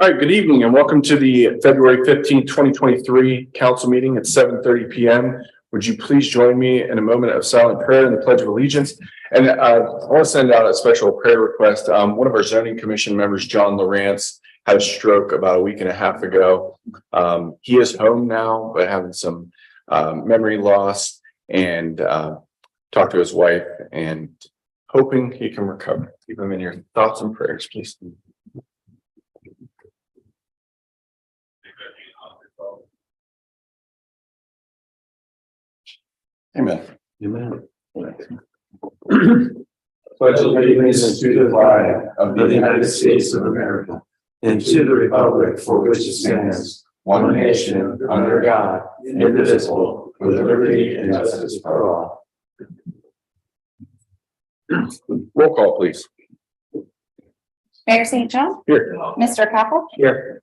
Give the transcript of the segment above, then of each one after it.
All right, good evening and welcome to the February 15th, 2023 council meeting at 7:30 p.m. Would you please join me in a moment of silent prayer and the Pledge of Allegiance? And I want to send out a special prayer request. One of our zoning commission members, John Lawrence, had a stroke about a week and a half ago. He is home now, but having some memory loss, and talked to his wife and hoping he can recover. Keep him in your thoughts and prayers, please. Amen. Amen. Pledge allegiance to the flag of the United States of America and to the republic for which it stands, one nation, under God, indivisible, with liberty and justice for all. Roll call, please. Mayor St. John, Here. Mr. Capel, Here.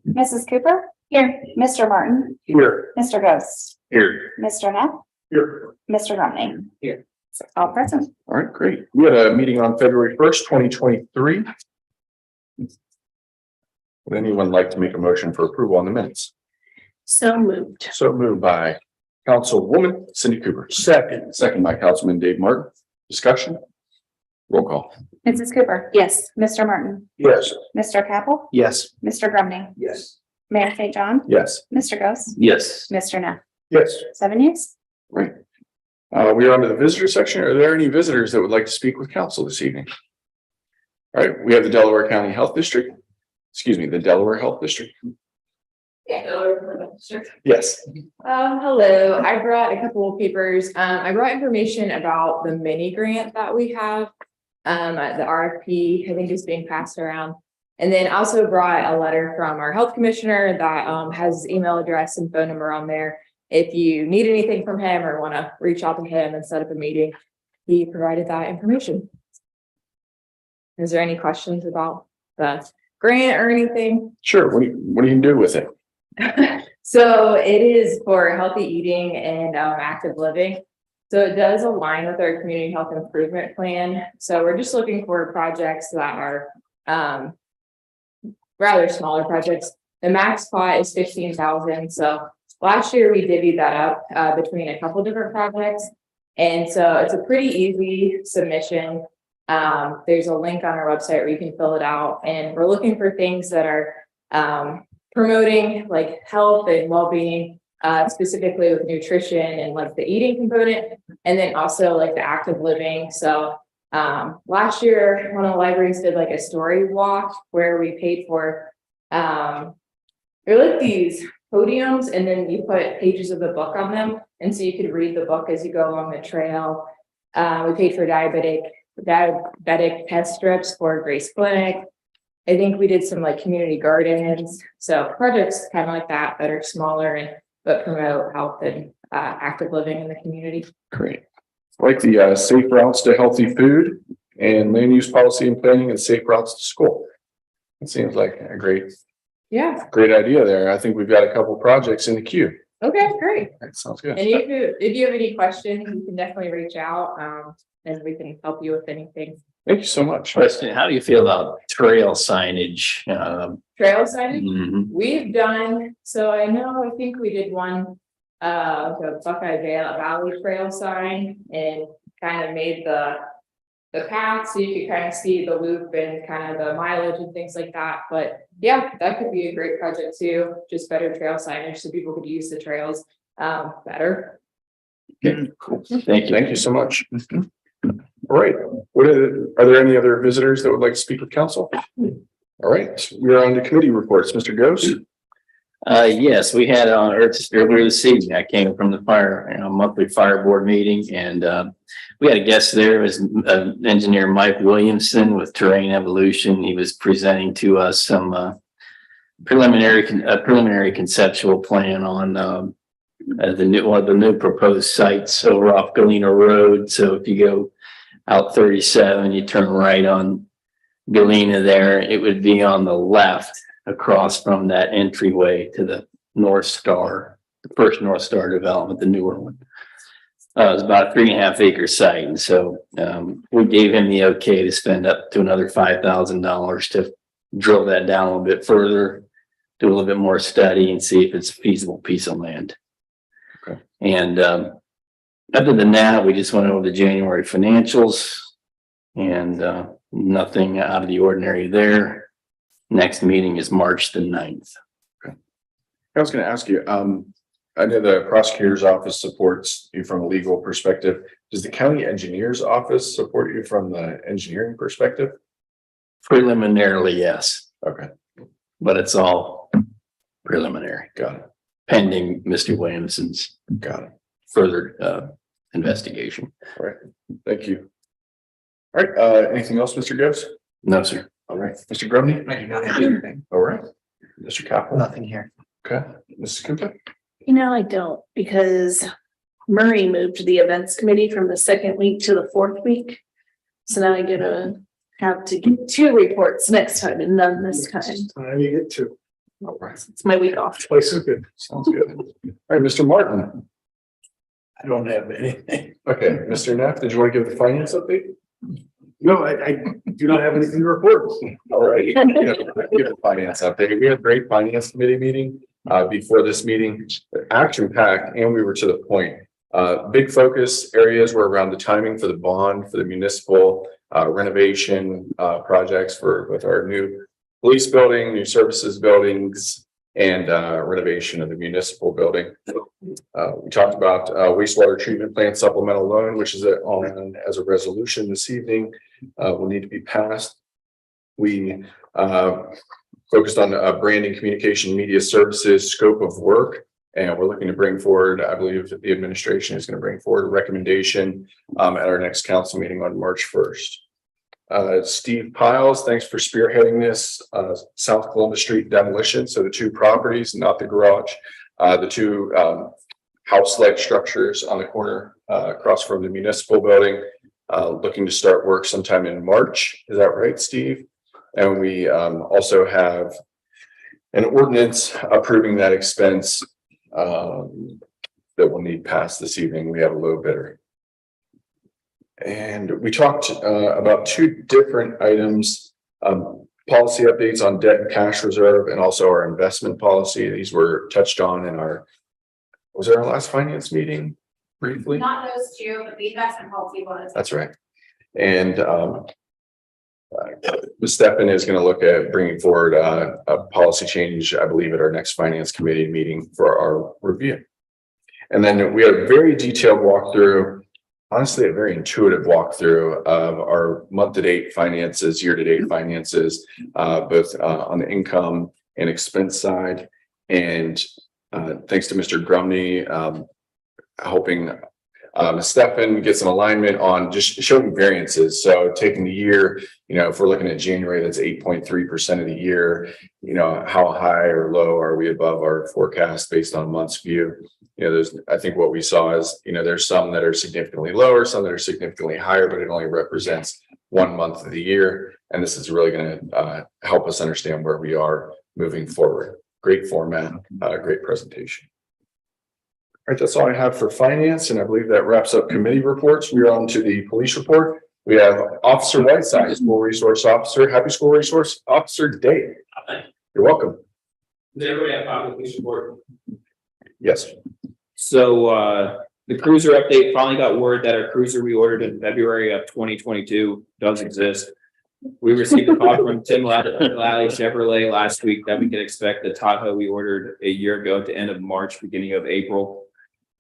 Mrs. Cooper, here, Mr. Martin, Here. Mr. Ghost, Here. Mr. Neff, Here. Mr. Romney. Here. All present. All right, great. We had a meeting on February 1st, 2023. Would anyone like to make a motion for approval on the minutes? So moved. So moved by Councilwoman Cindy Cooper. Second by Councilman Dave Martin. Discussion? Roll call. Mrs. Cooper. Yes. Mr. Martin, Yes. Mr. Capel, Yes. Mr. Grumney, Yes. Mayor St. John, Yes. Mr. Ghost, Yes. Mr. Neff. Yes. 7 yeas. Great. We are on to the visitor section. Are there any visitors that would like to speak with council this evening? All right, we have the Delaware County Health District. Excuse me, the Delaware Health District. Yes. Hello, I brought a couple of papers. I brought information about the mini grant that we have. The RFP, I think, is being passed around. And then also brought a letter from our health commissioner that has his email address and phone number on there. If you need anything from him or want to reach out to him and set up a meeting, he provided that information. Is there any questions about the grant or anything? Sure. What do you do with it? So it is for healthy eating and active living. So it does align with our community health improvement plan. So we're just looking for projects that are rather smaller projects. The max pot is 15,000. So last year we divvied that up between a couple different projects. And so it's a pretty easy submission. There's a link on our website where you can fill it out, and we're looking for things that are promoting like health and well-being, specifically with nutrition and like the eating component, and then also like the active living. So last year, one of the libraries did like a story walk where we paid for, they're like these podiums, and then you put pages of the book on them. And so you could read the book as you go along the trail. We paid for diabetic test strips for Grace Clinic. I think we did some like community gardens. So projects kind of like that are smaller and but promote health and active living in the community. Great. I like the safe routes to healthy food and land use policy and planning and safe routes to school. It seems like a great idea there. I think we've got a couple projects in the queue. Okay, great. That sounds good. And if you have any questions, you can definitely reach out and we can help you with anything. Thank you so much. Question: how do you feel about trail signage? Trail signage? Mhm. We've done, so I think we did one, the Buckeye Valley Trail sign and kind of made the path so you could kind of see the loop and kind of the mileage and things like that. But yeah, that could be a great project too, just better trail signage so people could use the trails better. Okay, cool. Thank you. Thank you so much. All right. Are there any other visitors that would like to speak with council? All right, we're on to committee reports. Mr. Ghost. Yes, we had on earlier this evening. I came from the monthly fire board meeting, and we had a guest there. It was engineer Mike Williamson with Terrain Evolution. He was presenting to us some preliminary conceptual plan on the new proposed sites over off Galena Road. So if you go out 37, you turn right on Galena there, it would be on the left across from that entryway to the North Star, the first North Star development, the newer one. It was about a 3.5 acre site. And so we gave him the okay to spend up to another $5,000 to drill that down a little bit further, do a little bit more study and see if it's a feasible piece of land. Okay. And other than that, we just went over the January financials and nothing out of the ordinary there. Next meeting is March the 9th. I was gonna ask you, I know the prosecutor's office supports you from a legal perspective. Does the county engineer's office support you from the engineering perspective? Preliminarily, yes, Okay, but it's all preliminary, got it, pending Mr. Williamson's got it. further investigation. All right, thank you. All right, anything else, Mr. Gibbs? No, sir. All right, Mr. Grumney? I do not have anything. All right, Mr. Capel? Nothing here. Okay, Mrs. Cooper? I don't, because Murray moved the events committee from the second week to the fourth week. So now I have to get 2 reports next time and none this time. Time you get to. All right, It's my week off. Place is good. sounds good. All right, Mr. Martin? I don't have anything. Okay, Mr. Neff, did you want to give the finance update? No, I do not have anything to report. All right. Yeah, give a finance update. We had a great finance committee meeting before this meeting, action packed, and we were to the point. Big focus areas were around the timing for the bond for the municipal renovation projects with our new police building, new services buildings, and renovation of the municipal building. We talked about wastewater treatment plant supplemental loan, which is on as a resolution this evening, will need to be passed. We focused on branding, communication, media services, scope of work, and we're looking to bring forward, I believe that the administration is going to bring forward a recommendation at our next council meeting on March 1st. Steve Piles, thanks for spearheading this South Columbus Street demolition. So the 2 properties, not the garage, the 2 house-like structures on the corner across from the municipal building, looking to start work sometime in March. Is that right, Steve? And we also have an ordinance approving that expense that will need passed this evening. We have a low bidder. And we talked about 2 different items, policy updates on debt and cash reserve and also our investment policy. These were touched on in was it our last finance meeting briefly? Not those 2, but the investment policy was. That's right. And Ms. Steffen is going to look at bringing forward a policy change, I believe, at our next finance committee meeting for our review. And then we had a very detailed walkthrough, honestly, a very intuitive walkthrough of our month-to-date finances, year-to-date finances, both on the income and expense side. And thanks to Mr. Grumney, helping Ms. Steffen get some alignment on just showing variances. So taking the year, if we're looking at January, that's 8.3% of the year, how high or low are we above our forecast based on month's view? I think what we saw is, there's some that are significantly lower, some that are significantly higher, but it only represents 1 month of the year. And this is really going to help us understand where we are moving forward. Great format, great presentation. All right, that's all I have for finance, and I believe that wraps up committee reports. We are on to the police report. We have Officer Whiteside, School Resource Officer. Happy School Resource Officer Day. You're welcome. Does everybody have a police report? Yes. So the cruiser update, finally got word that our cruiser we ordered in February of 2022 does exist. We received a call from Tim Lally Chevrolet last week that we can expect the Tahoe we ordered a year ago at the end of March, beginning of April.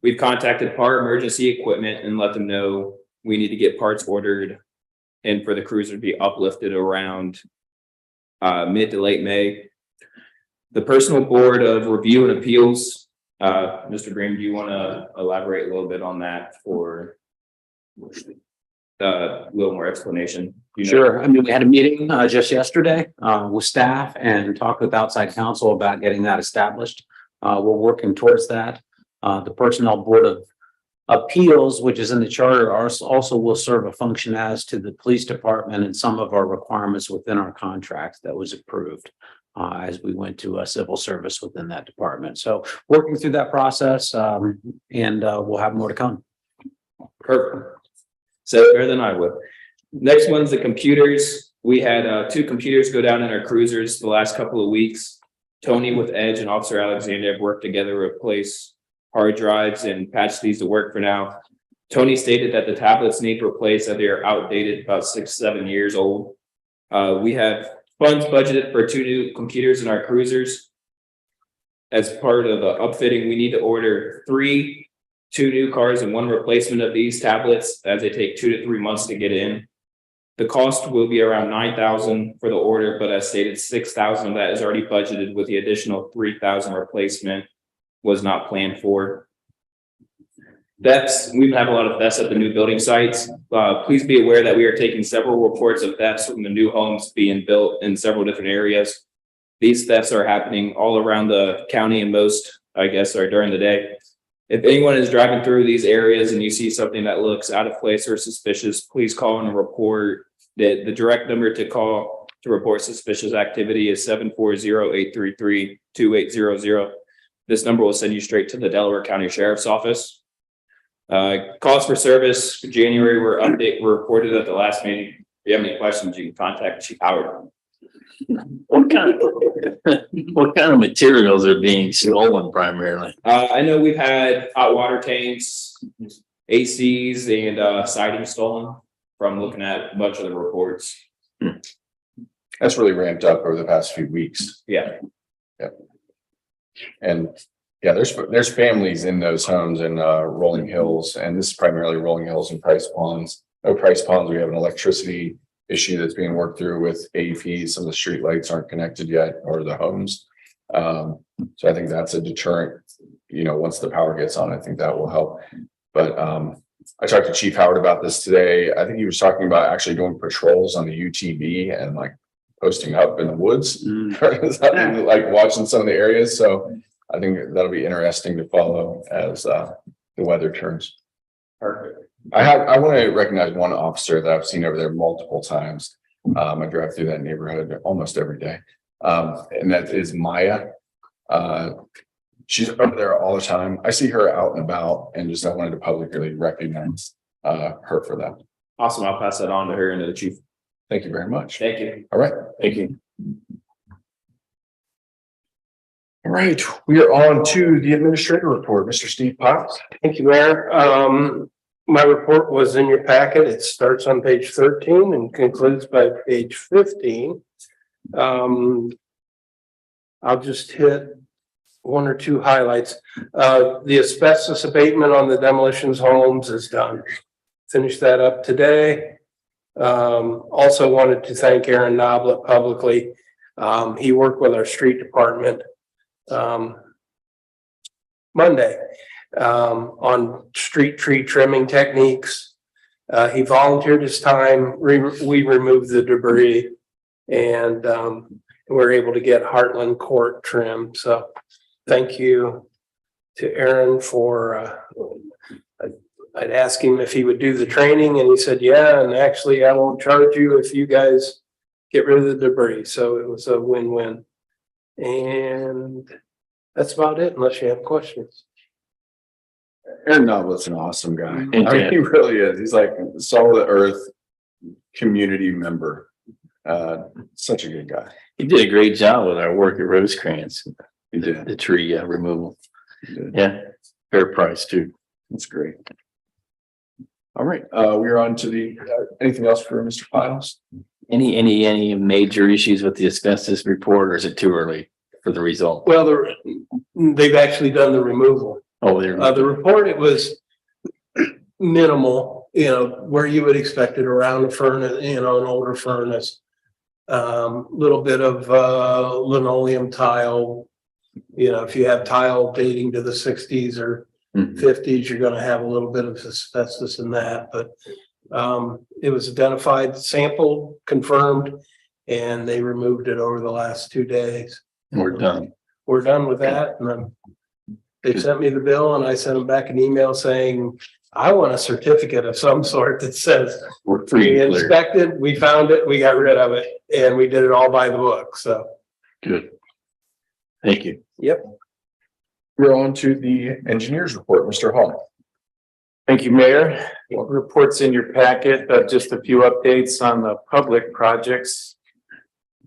We've contacted Par Emergency Equipment and let them know we need to get parts ordered and for the cruiser to be uplifted around mid to late May. The Personal Board of Review and Appeals, Mr. Green, do you want to elaborate a little bit on that for a little more explanation? Sure. I mean, we had a meeting just yesterday with staff and talked with outside counsel about getting that established. We're working towards that. The Personnel Board of Appeals, which is in the charter, also will serve a function as to the police department and some of our requirements within our contract that was approved as we went to a civil service within that department. So working through that process and we'll have more to come. Perfect. So better than I would. Next one's the computers. We had two computers go down in our cruisers the last couple of weeks. Tony with Edge and Officer Alexander have worked together to replace hard drives and patch these to work for now. Tony stated that the tablets need replaced, that they are outdated, about 6-7 years old. We have funds budgeted for 2 new computers in our cruisers. As part of the upfitting, we need to order 2 new cars and 1 replacement of these tablets, as they take 2 to 3 months to get in. The cost will be around $9,000 for the order, but as stated, $6,000 of that is already budgeted, with the additional $3,000 replacement was not planned for. We have a lot of thefts at the new building sites. Please be aware that we are taking several reports of thefts from the new homes being built in several different areas. These thefts are happening all around the county, and most, I guess, are during the day. If anyone is driving through these areas and you see something that looks out of place or suspicious, please call and report. The direct number to call to report suspicious activity is 740-833-2800. This number will send you straight to the Delaware County Sheriff's Office. Calls for service for January were reported at the last meeting. If you have any questions, you can contact Chief Howard. What kind of materials are being stolen primarily? I know we've had hot water tanks, ACs, and siding stolen from looking at a bunch of the reports. That's really ramped up over the past few weeks. Yeah. And yeah, there's families in those homes in Rolling Hills, and this is primarily Rolling Hills and Price Ponds. Oh, Price Ponds, we have an electricity issue that's being worked through with AEP. Some of the street lights aren't connected yet, or the homes. So I think that's a deterrent. Once the power gets on, I think that will help. But I talked to Chief Howard about this today. I think he was talking about actually doing patrols on the UTV and like posting up in the woods, like watching some of the areas. So I think that'll be interesting to follow as the weather turns. Perfect. I want to recognize one officer that I've seen over there multiple times. I drive through that neighborhood almost every day. And that is Maya. She's over there all the time. I see her out and about, and I wanted to publicly recognize her for that. Awesome. I'll pass that on to her and to the chief. Thank you very much. Thank you. All right. Thank you. All right, we are on to the administrator report. Mr. Steve Potts. Thank you, Mayor. My report was in your packet. It starts on page 13 and concludes by page 15. I'll just hit 1 or 2 highlights. The asbestos abatement on the demolitions homes is done. Finished that up today. Also wanted to thank Aaron Noblet publicly. He worked with our street department Monday on street tree trimming techniques. He volunteered his time. We removed the debris, and we're able to get Heartland Court trimmed. So thank you to Aaron for I'd asked him if he would do the training, and he said, yeah, and actually I won't charge you if you guys get rid of the debris. So it was a win-win. And that's about it, unless you have questions. Aaron Noblet's an awesome guy. I mean, he really is. He's like a solid earth community member. Such a good guy. He did a great job with our work at Rosecrans. He did. The tree removal. Yeah, fair price too. That's great. All right, we're on to the anything else for Mr. Piles? Any major issues with the asbestos report, or is it too early for the result? Well, they've actually done the removal. Oh, there. The report, it was minimal, where you would expect it around a furnace, an older furnace. Little bit of linoleum tile. If you have tile dating to the 60s or 50s, you're going to have a little bit of asbestos in that. But it was identified, sampled, confirmed, and they removed it over the last 2 days. We're done. We're done with that. And they sent me the bill, and I sent them back an email saying, I want a certificate of some sort that says We're free we and clear. inspected, we found it, we got rid of it, and we did it all by the book. So Good. Thank you. yep. We're on to the engineer's report, Mr. Hall. Thank you, Mayor. Reports in your packet, just a few updates on the public projects.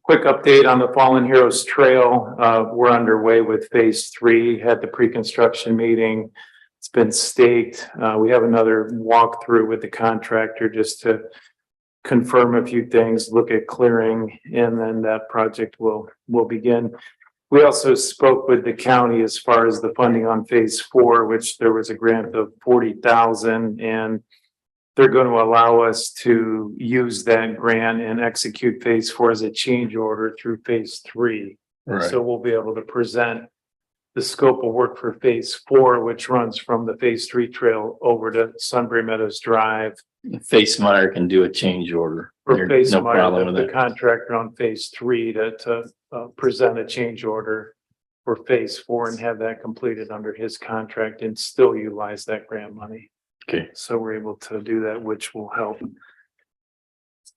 Quick update on the Fallen Heroes Trail. We're underway with phase 3, had the pre-construction meeting. It's been staked. We have another walkthrough with the contractor just to confirm a few things, look at clearing, and then that project will begin. We also spoke with the county as far as the funding on phase 4, which there was a grant of 40,000, and they're going to allow us to use that grant and execute phase 4 as a change order through phase 3. Right. So we'll be able to present the scope of work for phase 4, which runs from the phase 3 trail over to Sunbury Meadows Drive. Face Meyer can do a change order. For There's phase no Meyer, problem with the it. contractor on phase 3 to present a change order for phase 4 and have that completed under his contract and still utilize that grant money. Okay. So we're able to do that, which will help.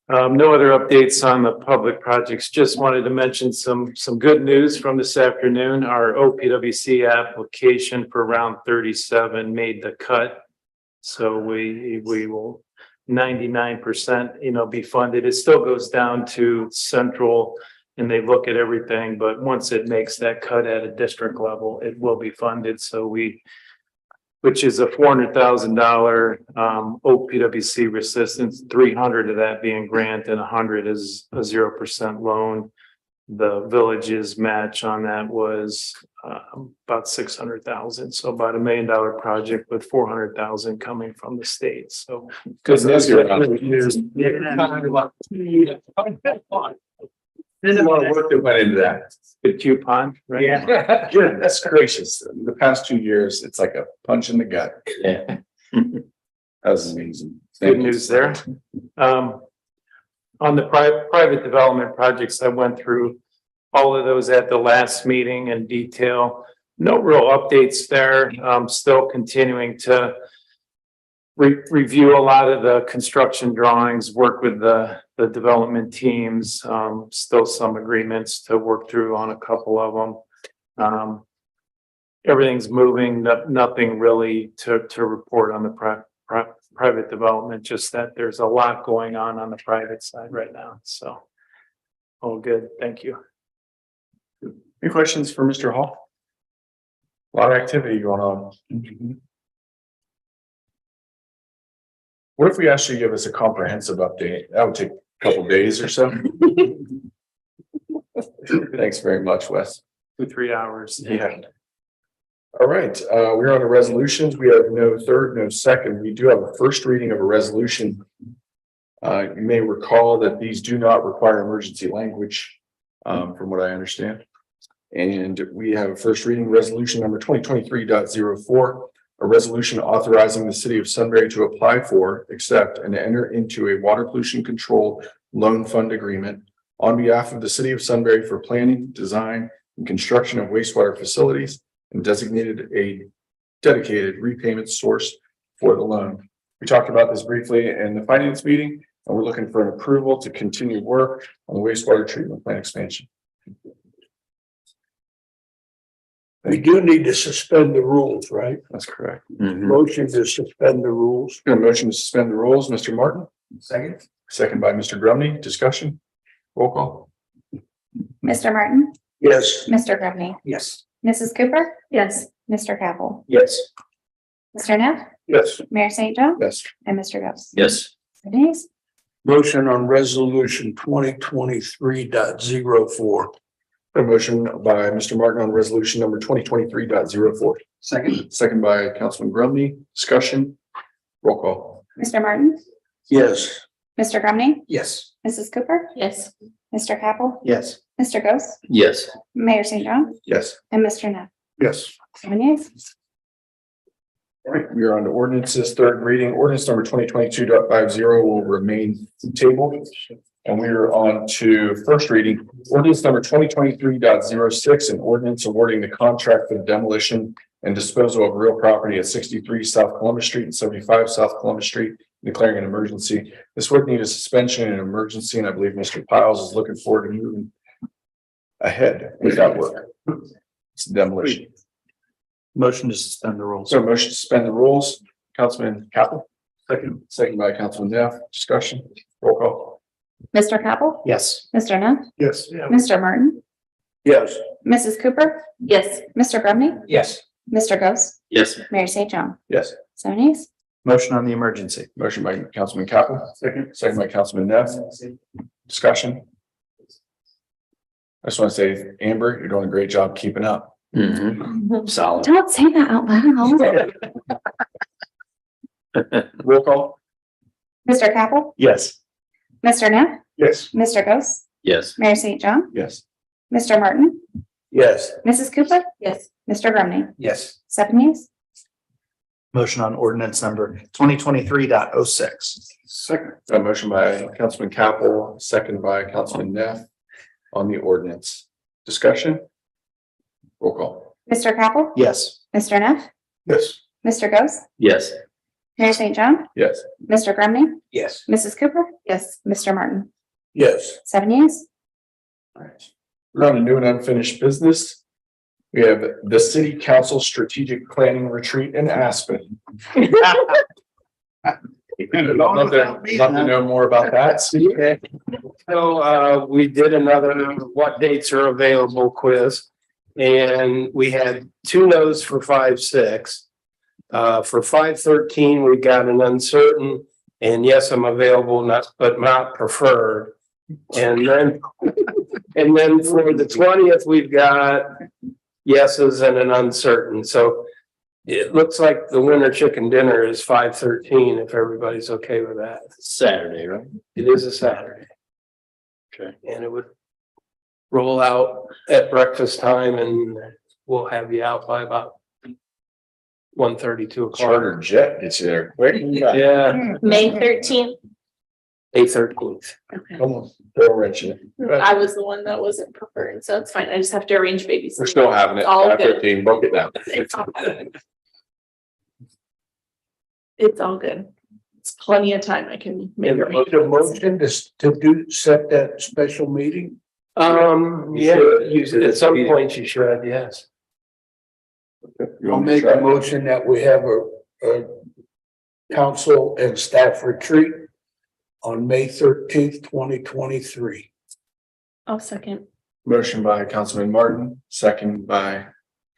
No other updates on the public projects. Just wanted to mention some good news from this afternoon. Our OPWC application for round 37 made the cut. So we will 99%, be funded. It still goes down to central and they look at everything, but once it makes that cut at a district level, it will be funded. So which is a $400,000 OPWC resistance, 300 of that being grant and 100 is a 0% loan. The village's match on that was about 600,000. So about $1 million project with 400,000 coming from the state. So Good news here. There's a lot of work that went into that. good coupon, right? Yeah, good. That's gracious. The past 2 years, it's like a punch in the gut. Yeah. That was amazing. Good news there. On the private development projects, I went through all of those at the last meeting in detail. No real updates there. Still continuing to review a lot of the construction drawings, work with the development teams. Still some agreements to work through on a couple of them. Everything's moving, nothing really to report on the private development, just that there's a lot going on the private side right now. So all good. Thank you. Any questions for Mr. Hall? A lot of activity going on. What if we asked you to give us a comprehensive update? That would take a couple days or so. Thanks very much, Wes. 2-3 hours. Yeah. All right, we're on the resolutions. We have no third, no second. We do have a first reading of a resolution. You may recall that these do not require emergency language, from what I understand. And we have a first reading resolution number 2023.04, a resolution authorizing the city of Sunbury to apply for, accept, and enter into a water pollution control loan fund agreement on behalf of the city of Sunbury for planning, design, and construction of wastewater facilities, and designated a dedicated repayment source for the loan. We talked about this briefly in the finance meeting, and we're looking for an approval to continue work on the wastewater treatment plant expansion. We do need to suspend the rules, right? That's correct. Motion to suspend the rules. Got a motion to suspend the rules, Mr. Martin, Second. second by Mr. Grumney. Discussion? Roll call. Mr. Martin, Yes. Mr. Grumney, Yes. Mrs. Cooper, Yes. Mr. Capel, Yes. Mr. Neff, Yes. Mayor St. John, Yes. and Mr. Ghost. Yes. Denise, Motion on resolution 2023.04. A motion by Mr. Martin on resolution number 2023.04. Second. Second by Councilman Grumney. Discussion? Roll call. Mr. Martin, Yes. Mr. Grumney, Yes. Mrs. Cooper, Yes. Mr. Capel, Yes. Mr. Ghost, Yes. Mayor St. John, Yes. and Mr. Neff. Yes. 7 yeas. All right, we are on to ordinances, third reading. Ordinance number 2022.50 will remain tabled. And we are on to first reading, ordinance number 2023.06, an ordinance awarding the contract for the demolition and disposal of real property at 63 South Columbus Street and 75 South Columbus Street, declaring an emergency. This would need a suspension and an emergency, and I believe Mr. Piles is looking forward to moving ahead with that work. It's demolition. Motion to suspend the rules. So motion to suspend the rules. Councilman Capel. Second by Councilman Neff. Discussion. Roll call. Mr. Capel? Yes. Mr. Neff? Yes. Mr. Martin? Yes. Mrs. Cooper? Yes. Mr. Grumney? Yes. Mr. Ghost? Yes. Mayor St. John? Yes. 7 yeas. Motion on the emergency. Motion by Councilman Capel. Second by Councilman Neff. Discussion. I just want to say, Amber, you're doing a great job keeping up. Solid. Don't say that out loud. Roll call. Mr. Capel? Yes. Mr. Neff? Yes. Mr. Ghost? Yes. Mayor St. John? Yes. Mr. Martin? Yes. Mrs. Cooper? Yes. Mr. Grumney? Yes. 7 yeas. Motion on ordinance number 2023.06. Second. A motion by Councilman Capel, second by Councilman Neff on the ordinance. Discussion. Roll call. Mr. Capel? Yes. Mr. Neff? Yes. Mr. Ghost? Yes. Mayor St. John? Yes. Mr. Grumney? Yes. Mrs. Cooper? Yes. Mr. Martin? Yes. 7 yeas. All right. We're on to new and unfinished business. We have the City Council Strategic Planning Retreat in Aspen. Love to know more about that. So we did another what dates are available quiz. And we had 2 no's for 5/6. For 5/13, we got an uncertain and yes, I'm available, but not preferred. And then for the 20th, we've got yeses and an uncertain. So it looks like the winter chicken dinner is 5/13, if everybody's okay with that. Saturday, right? It is a Saturday. Okay. And it would roll out at breakfast time and we'll have you out by about 1:30, 2 o'clock. Charter jet gets you there quick. Yeah, May 13th. 8/13. Okay. Come on, throw a wrench in it. I was the one that wasn't preferred, so it's fine. I just have to arrange babies. We're still having it. All good. 5:15, book it down. It's all good. It's all good. It's plenty of time. I can make And it. need a motion to set that special meeting? Yeah, at some point you should, yes. You I'll want me to make a try? motion that we have a council and staff retreat on May 13th, 2023. I'll second. Motion by Councilman Martin, second by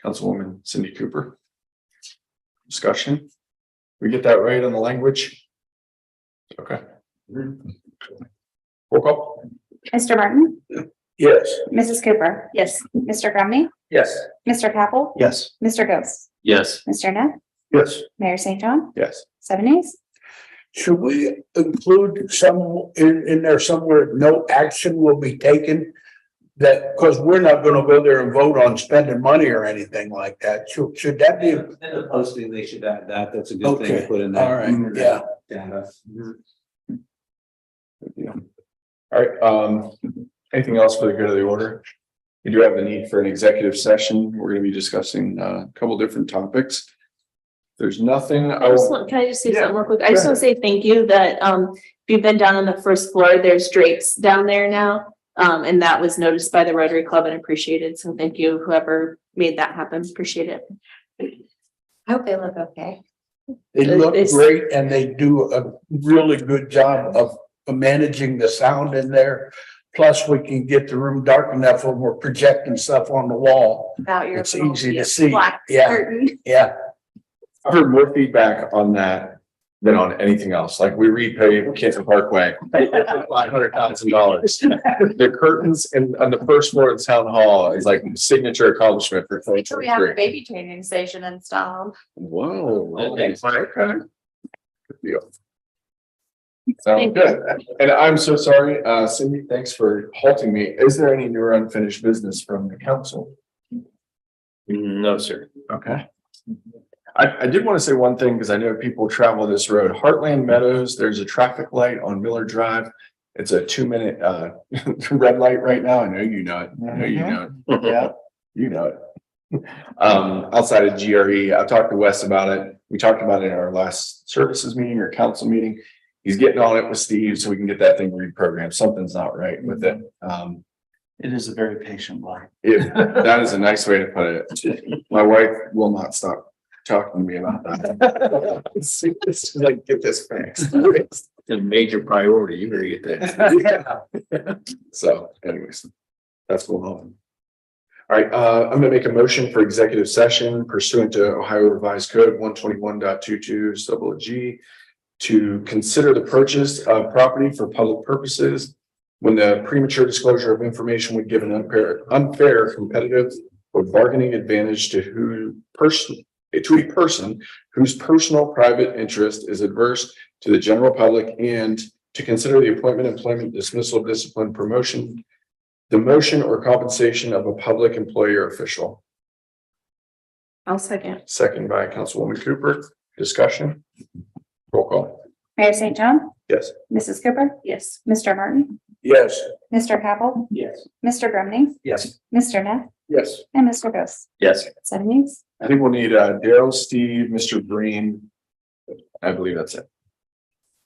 Councilwoman Cindy Cooper. Discussion. We get that right on the language? Okay. Roll call. Mr. Martin? Yes. Mrs. Cooper? Yes. Mr. Grumney? Yes. Mr. Capel? Yes. Mr. Ghost? Yes. Mr. Neff? Yes. Mayor St. John? Yes. 7 yeas. Should we include some in there somewhere, no action will be taken? That, because we're not gonna go there and vote on spending money or anything like that. Should that be? In the posting, they should add that. That's a good thing to Okay, put in all there. right, yeah. Data. All right, anything else for the good of the order? We do have the need for an executive session. We're gonna be discussing a couple different topics. If there's nothing. Can I just say Yeah, something real quick? I just want to say thank you that, if you've been down on the first floor, there's drapes down there now. And that was noticed by the Rotary Club and appreciated. So thank you, whoever made that happen. Appreciate it. I hope they look okay. They look It's- great and they do a really good job of managing the sound in there. Plus, we can get the room dark enough when we're projecting stuff on the wall. About your. It's easy to see. Black Yeah, curtain. yeah. I've heard more feedback on that than on anything else. Like we repaved Canton Parkway, $500,000. The curtains on the first floor of the town hall is like signature accomplishment for We have a 2023. baby changing station installed. Whoa. Okay. Okay. Good deal. Sounds good. And I'm so sorry, Cindy, thanks for halting me. Is there any new or unfinished business from the council? No, sir. Okay. I did want to say one thing because I know people travel this road. Heartland Meadows, there's a traffic light on Miller Drive. It's a 2-minute red light right now. I know you know it. I know you know it. Yeah, you know it. Outside of GRE, I've talked to Wes about it. We talked about it in our last services meeting or council meeting. He's getting on it with Steve so we can get that thing reprogrammed. Something's not right with it. It is a very patient life. That is a nice way to put it. My wife will not stop talking to me about that. This is like, get this fixed. It's a major priority. You better get that. Yeah. So anyways, that's going on. All right, I'm gonna make a motion for executive session pursuant to Ohio Revised Code 121.22 G to consider the purchase of property for public purposes when the premature disclosure of information would give an unfair competitive or bargaining advantage to a person whose personal private interest is adverse to the general public, and to consider the appointment, employment, dismissal, discipline, promotion, demotion, or compensation of a public employee or official. I'll second. Second by Councilwoman Cooper. Discussion. Roll call. Mayor St. John, Yes. Mrs. Cooper, Yes. Mr. Martin, Yes. Mr. Capel, Yes. Mr. Grumney, Yes. Mr. Neff, Yes. and Mr. Ghost. Yes. 7 yeas. I think we'll need Daryl, Steve, Mr. Green. I believe that's it.